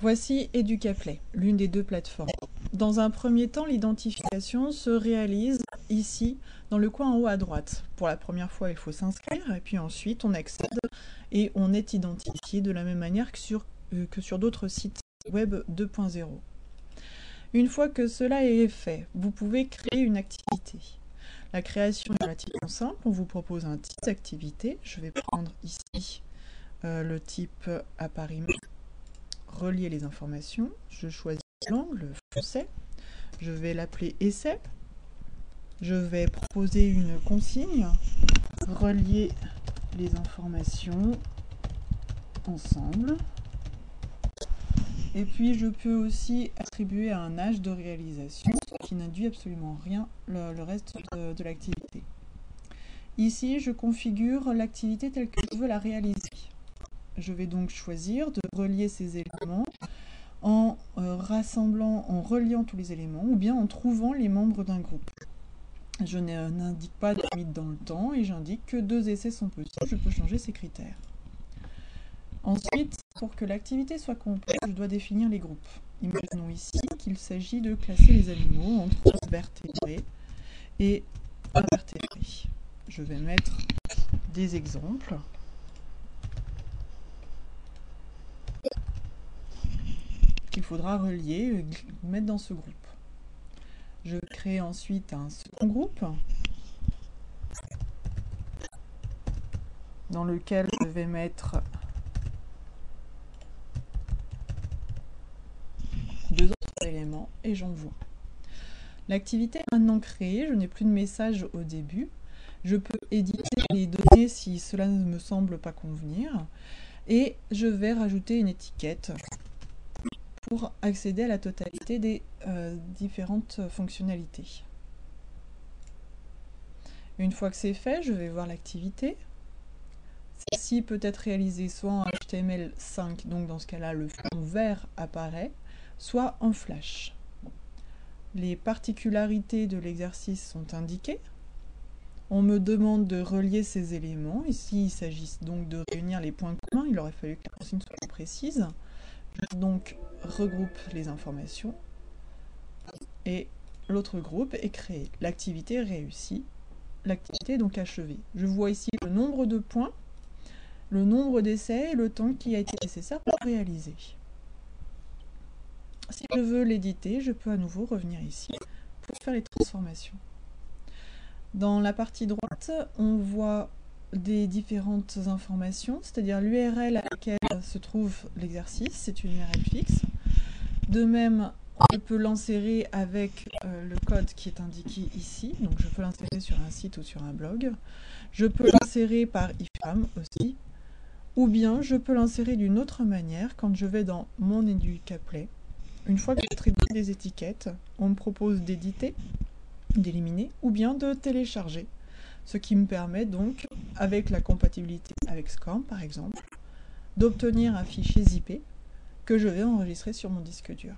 Voici Educaplay, l'une des deux plateformes. Dans un premier temps, l'identification se réalise ici, dans le coin en haut à droite. Pour la première fois, il faut s'inscrire, et puis ensuite on accède et on est identifié de la même manière que sur d'autres sites web 2.0. Une fois que cela est fait, vous pouvez créer une activité. La création est relativement simple, on vous propose un type d'activité. Je vais prendre ici le type à Paris, relier les informations. Je choisis l'angle français. Je vais l'appeler essai. Je vais proposer une consigne, relier les informations ensemble. Et puis je peux aussi attribuer un âge de réalisation, ce qui n'induit absolument rien le reste de l'activité. Ici, je configure l'activité telle que je veux la réaliser. Je vais donc choisir de relier ces éléments en en reliant tous les éléments ou bien en trouvant les membres d'un groupe. Je n'indique pas de limite dans le temps et j'indique que 2 essais sont possibles. Je peux changer ces critères. Ensuite, pour que l'activité soit complète, je dois définir les groupes. Imaginons ici qu'il s'agit de classer les animaux entre vertébrés et invertébrés. Je vais mettre des exemples. Qu'il faudra relier, mettre dans ce groupe. Je crée ensuite un second groupe dans lequel je vais mettre 2 autres éléments et j'envoie. L'activité est maintenant créée, je n'ai plus de message au début. Je peux éditer les données si cela ne me semble pas convenir et je vais rajouter une étiquette pour accéder à la totalité des différentes fonctionnalités. Une fois que c'est fait, je vais voir l'activité. Celle-ci peut être réalisée soit en HTML5, donc dans ce cas-là, le fond vert apparaît, soit en Flash. Les particularités de l'exercice sont indiquées. On me demande de relier ces éléments. Ici, il s'agit donc de réunir les points communs. Il aurait fallu que la consigne soit plus précise. Je donc regroupe les informations et l'autre groupe est créé. L'activité est réussie. L'activité est donc achevée. Je vois ici le nombre de points, le nombre d'essais et le temps qui a été nécessaire pour réaliser. Si je veux l'éditer, je peux à nouveau revenir ici pour faire les transformations. Dans la partie droite, on voit des différentes informations, c'est-à-dire l'URL à laquelle se trouve l'exercice, c'est une URL fixe. De même, je peux l'insérer avec le code qui est indiqué ici, donc je peux l'insérer sur un site ou sur un blog. Je peux l'insérer par iframe aussi, ou bien je peux l'insérer d'une autre manière quand je vais dans mon Educaplay. Une fois que j'ai attribué des étiquettes, on me propose d'éditer, d'éliminer ou bien de télécharger. Ce qui me permet donc, avec la compatibilité avec SCORM par exemple, d'obtenir un fichier zippé que je vais enregistrer sur mon disque dur.